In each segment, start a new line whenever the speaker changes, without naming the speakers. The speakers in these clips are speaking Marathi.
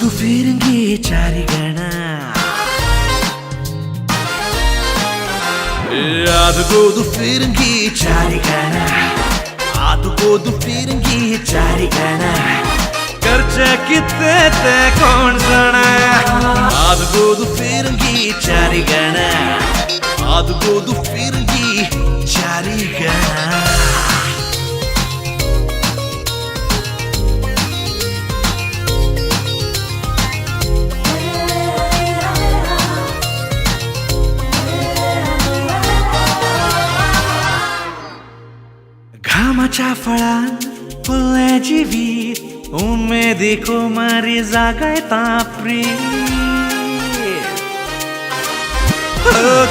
आदुगोदु फिरंगी चारिगणा आदुगोदु फिरंगी चारिगणा आदुगोदु फिरंगी चारिगणा खर्चे कितने ते कौन जाना आदुगोदु फिरंगी चारिगणा आदुगोदु फिरंगी चारिगणा घामाच्या फळान फुलले जीवित उमेदीको मारी जागायता प्रीत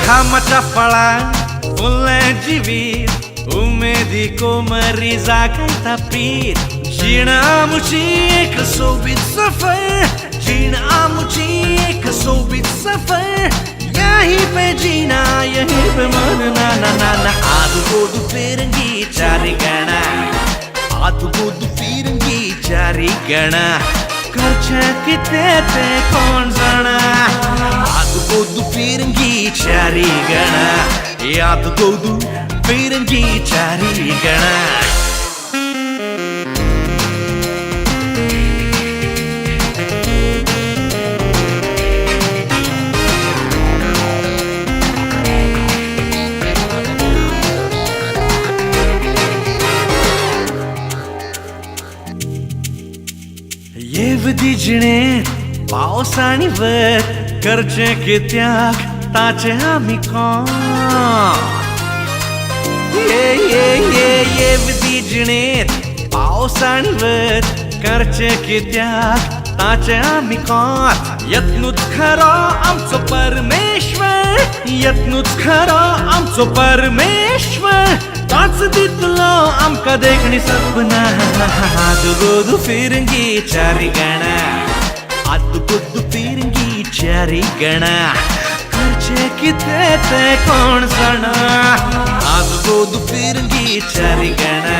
घामाच्या फळान फुलले जीवित उमेदीको मारी जागायता प्रीत जीण आमुची एक सोबीत सफर जीण आमुची एक सोबीत सफर यहीं पे जीना यहीं पे मरना ना ना ना आदुगोदु फिरंगी चारिगणा आदुगोदु फिरंगी चारिगणा खर्चे कितने ते कौन जाना आदुगोदु फिरंगी चारिगणा आदुगोदु फिरंगी चारिगणा येवदी जिणेत पावस आणि वर करचे कित्याक ताचे आमी कोण येवदी जिणेत पावस आणि वर करचे कित्याक ताचे आमी कोण यत्नूच खरो आमचो परमेश्वर यत्नूच खरो आमचो परमेश्वर ताच दितलो आमकां देखणी सपना आदुगोदु फिरंगी चारिगणा आदुगोदु फिरंगी चारिगणा खर्चे कितने ते कोण जाणा आदुगोदु फिरंगी चारिगणा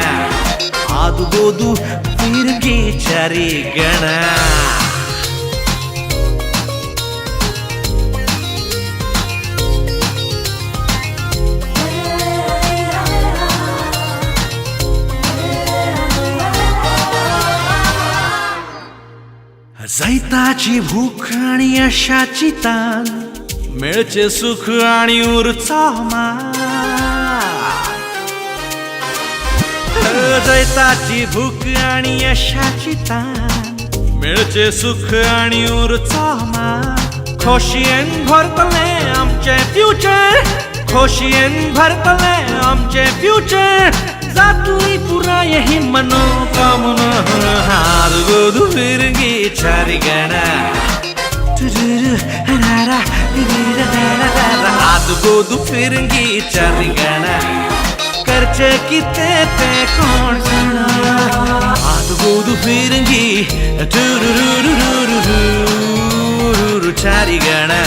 आदुगोदु फिरंगी चारिगणा जैताची भूक आणि यशाची तान मिळचे सुख आणि उरचा मान जैताची भूक आणि यशाची तान मिळचे सुख आणि उरचा मान खोशयेन भरतले आमचे फ्युचर खोशयेन भरतले आमचे फ्युचर जातली पुरा यही मनोकामना आदुगोदु फिरंगी चारिगणा आदुगोदु फिरंगी चारिगणा खर्चे कितने ते कौन जाना आदुगोदु फिरंगी चारिगणा